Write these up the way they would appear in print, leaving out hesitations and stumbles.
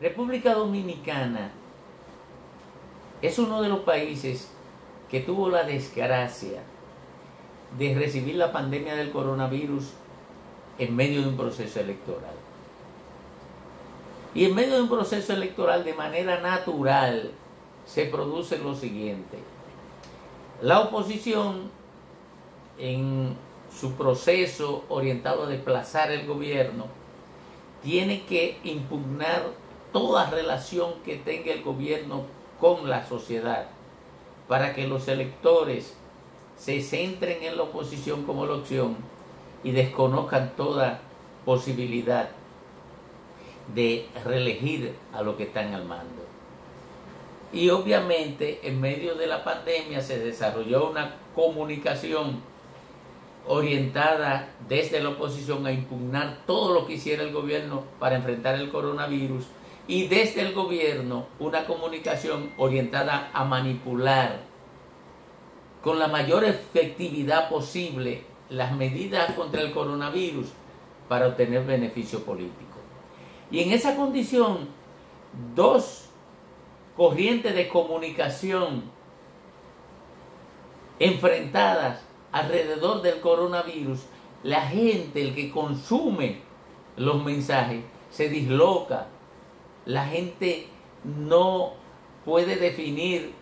República Dominicana es uno de los países que tuvo la desgracia de recibir la pandemia del coronavirus en medio de un proceso electoral. Y en medio de un proceso electoral, de manera natural, se produce lo siguiente. La oposición, en su proceso orientado a desplazar el gobierno, tiene que impugnar toda relación que tenga el gobierno con la sociedad, para que los electores se centren en la oposición como la opción y desconozcan toda posibilidad de reelegir a los que están al mando. Y obviamente en medio de la pandemia se desarrolló una comunicación orientada desde la oposición a impugnar todo lo que hiciera el gobierno para enfrentar el coronavirus, y desde el gobierno una comunicación orientada a manipular con la mayor efectividad posible las medidas contra el coronavirus para obtener beneficio político. Y en esa condición, dos corrientes de comunicación enfrentadas alrededor del coronavirus, la gente, el que consume los mensajes, se disloca. La gente no puede definir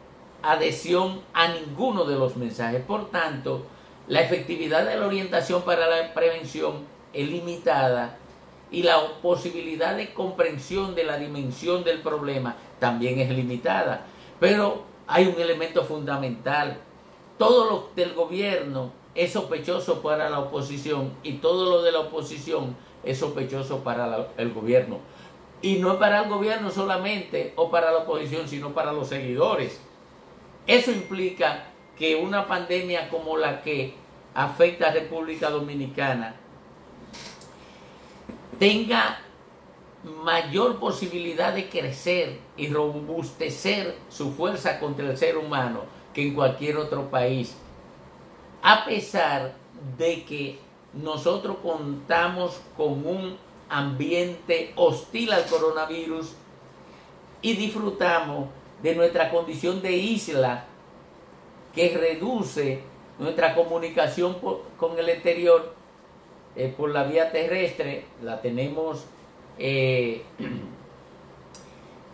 adhesión a ninguno de los mensajes. Por tanto, la efectividad de la orientación para la prevención es limitada y la posibilidad de comprensión de la dimensión del problema también es limitada. Pero hay un elemento fundamental. Todo lo del gobierno es sospechoso para la oposición y todo lo de la oposición es sospechoso para el gobierno. Y no es para el gobierno solamente o para la oposición, sino para los seguidores. Eso implica que una pandemia como la que afecta a República Dominicana tenga mayor posibilidad de crecer y robustecer su fuerza contra el ser humano que en cualquier otro país, a pesar de que nosotros contamos con un ambiente hostil al coronavirus y disfrutamos de nuestra condición de isla, que reduce nuestra comunicación con el exterior por la vía terrestre. La tenemos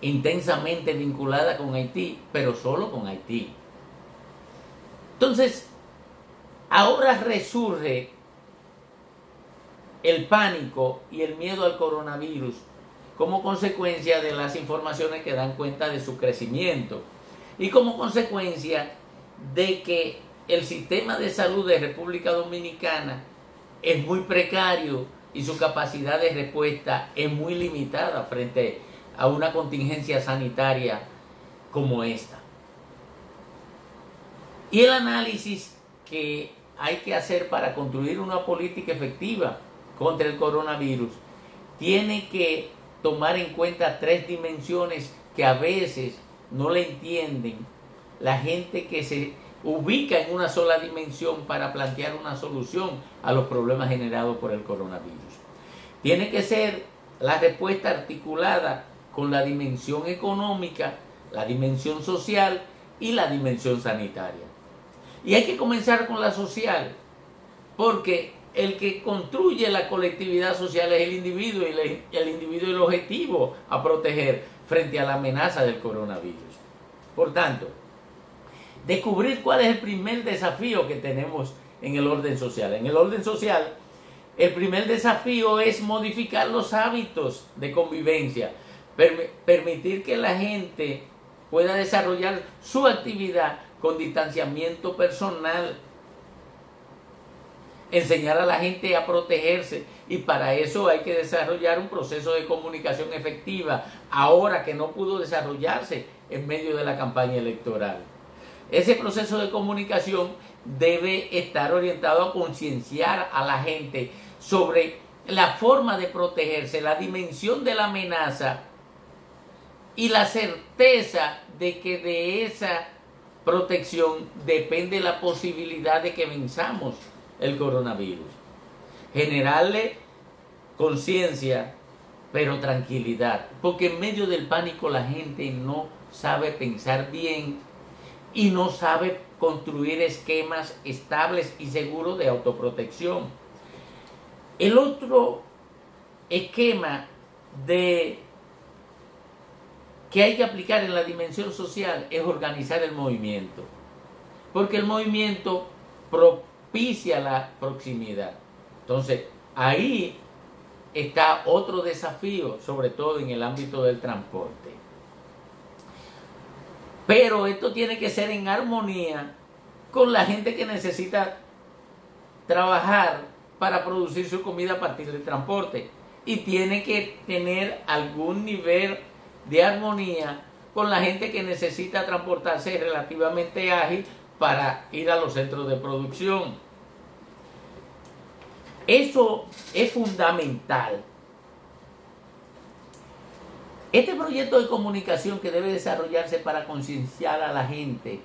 intensamente vinculada con Haití, pero solo con Haití. Entonces, ahora resurge el pánico y el miedo al coronavirus como consecuencia de las informaciones que dan cuenta de su crecimiento y como consecuencia de que el sistema de salud de República Dominicana es muy precario y su capacidad de respuesta es muy limitada frente a una contingencia sanitaria como esta. Y el análisis que hay que hacer para construir una política efectiva contra el coronavirus tiene que tomar en cuenta tres dimensiones que a veces no le entienden la gente que se ubica en una sola dimensión para plantear una solución a los problemas generados por el coronavirus. Tiene que ser la respuesta articulada con la dimensión económica, la dimensión social y la dimensión sanitaria. Y hay que comenzar con la social, porque el que construye la colectividad social es el individuo, y el individuo es el objetivo a proteger frente a la amenaza del coronavirus. Por tanto, descubrir cuál es el primer desafío que tenemos en el orden social. En el orden social, el primer desafío es modificar los hábitos de convivencia, permitir que la gente pueda desarrollar su actividad con distanciamiento personal, enseñar a la gente a protegerse, y para eso hay que desarrollar un proceso de comunicación efectiva, ahora que no pudo desarrollarse en medio de la campaña electoral. Ese proceso de comunicación debe estar orientado a concienciar a la gente sobre la forma de protegerse, la dimensión de la amenaza y la certeza de que de esa protección depende la posibilidad de que venzamos el coronavirus. Generarle conciencia pero tranquilidad, porque en medio del pánico la gente no sabe pensar bien y no sabe construir esquemas estables y seguros de autoprotección. El otro esquema que hay que aplicar en la dimensión social es organizar el movimiento, porque el movimiento propicia la proximidad. Entonces, ahí está otro desafío, sobre todo en el ámbito del transporte. Pero esto tiene que ser en armonía con la gente que necesita trabajar para producir su comida a partir del transporte. Y tiene que tener algún nivel de armonía con la gente que necesita transportarse relativamente ágil para ir a los centros de producción. Eso es fundamental. Este proyecto de comunicación que debe desarrollarse para concienciar a la gente,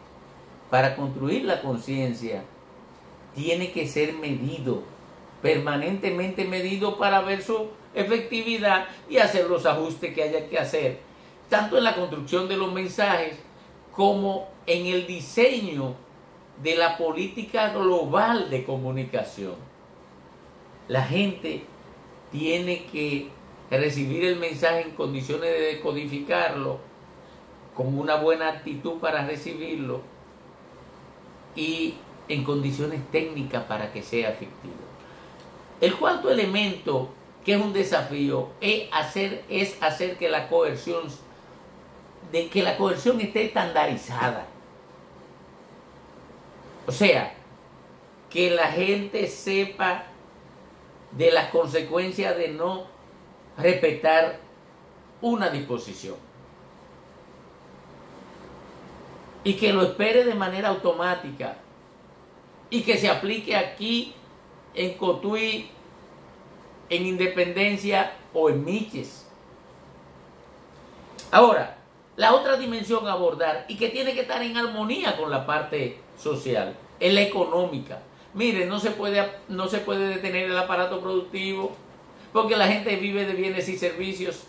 para construir la conciencia, tiene que ser medido, permanentemente medido para ver su efectividad y hacer los ajustes que haya que hacer, tanto en la construcción de los mensajes como en el diseño de la política global de comunicación. La gente tiene que recibir el mensaje en condiciones de decodificarlo, con una buena actitud para recibirlo y en condiciones técnicas para que sea efectivo. El cuarto elemento, que es un desafío, es hacer que la coerción esté estandarizada. O sea, que la gente sepa de las consecuencias de no respetar una disposición y que lo espere de manera automática y que se aplique aquí en Cotuí, en Independencia o en Miches. Ahora, la otra dimensión a abordar y que tiene que estar en armonía con la parte social es la económica. Mire, no se puede detener el aparato productivo porque la gente vive de bienes y servicios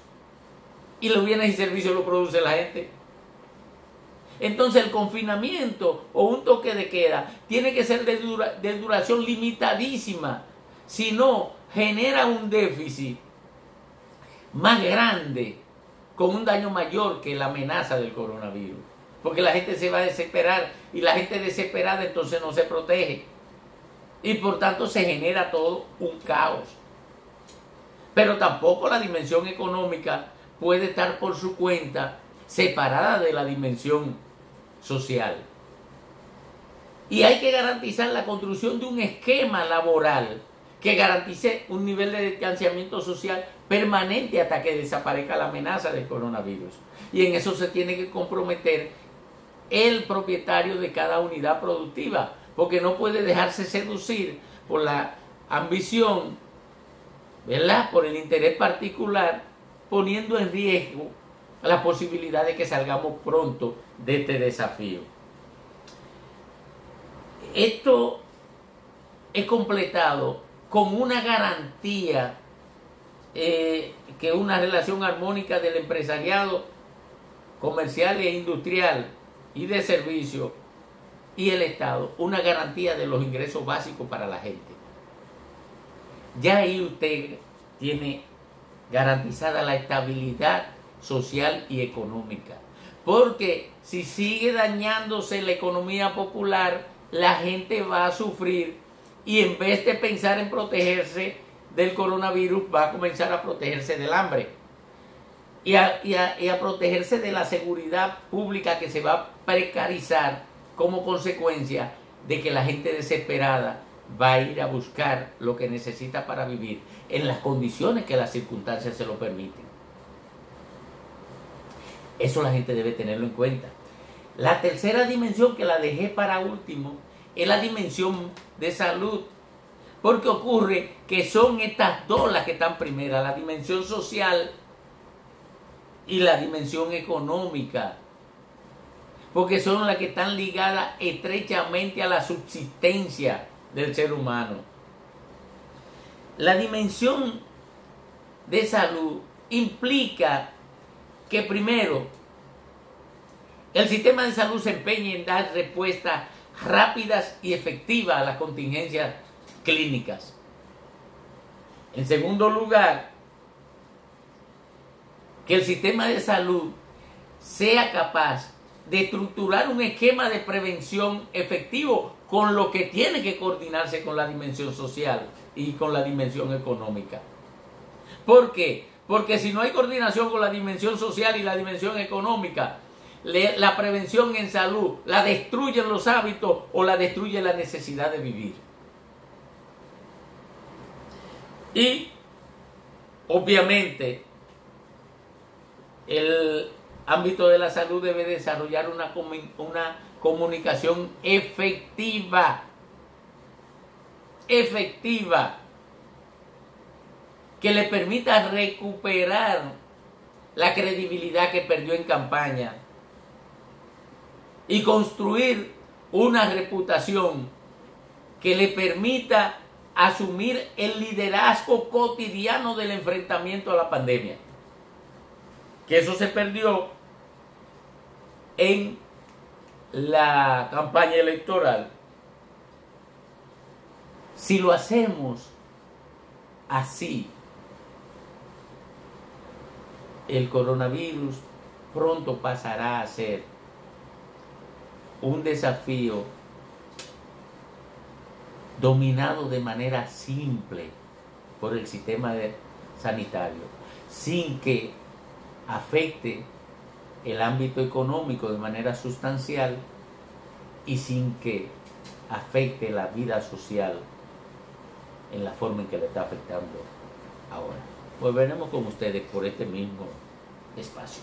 y los bienes y servicios los produce la gente. Entonces el confinamiento o un toque de queda tiene que ser de duración limitadísima, si no genera un déficit más grande con un daño mayor que la amenaza del coronavirus, porque la gente se va a desesperar y la gente desesperada entonces no se protege y por tanto se genera todo un caos. Pero tampoco la dimensión económica puede estar por su cuenta separada de la dimensión social. Y hay que garantizar la construcción de un esquema laboral que garantice un nivel de distanciamiento social permanente hasta que desaparezca la amenaza del coronavirus. Y en eso se tiene que comprometer el propietario de cada unidad productiva, porque no puede dejarse seducir por la ambición, ¿verdad?, por el interés particular, poniendo en riesgo la posibilidad de que salgamos pronto de este desafío. Esto es completado con una garantía que una relación armónica del empresariado comercial e industrial y de servicio y el Estado, una garantía de los ingresos básicos para la gente. Ya ahí usted tiene garantizada la estabilidad social y económica, porque si sigue dañándose la economía popular, la gente va a sufrir y en vez de pensar en protegerse del coronavirus, va a comenzar a protegerse del hambre y a protegerse de la seguridad pública que se va a precarizar como consecuencia de que la gente desesperada va a ir a buscar lo que necesita para vivir en las condiciones que las circunstancias se lo permiten. Eso la gente debe tenerlo en cuenta. La tercera dimensión, que la dejé para último, es la dimensión de salud, porque ocurre que son estas dos las que están primeras, la dimensión social y la dimensión económica, porque son las que están ligadas estrechamente a la subsistencia del ser humano. La dimensión de salud implica que primero el sistema de salud se empeñe en dar respuestas rápidas y efectivas a las contingencias clínicas. En segundo lugar, que el sistema de salud sea capaz de estructurar un esquema de prevención efectivo, con lo que tiene que coordinarse con la dimensión social y con la dimensión económica. ¿Por qué? Porque si no hay coordinación con la dimensión social y la dimensión económica, la prevención en salud la destruyen los hábitos o la destruye la necesidad de vivir. Y obviamente el ámbito de la salud debe desarrollar una comunicación efectiva, que le permita recuperar la credibilidad que perdió en campaña y construir una reputación que le permita asumir el liderazgo cotidiano del enfrentamiento a la pandemia. Que eso se perdió en la campaña electoral. Si lo hacemos así, el coronavirus pronto pasará a ser un desafío dominado de manera simple por el sistema sanitario, sin que afecte el ámbito económico de manera sustancial y sin que afecte la vida social en la forma en que le está afectando ahora. Volveremos con ustedes por este mismo espacio.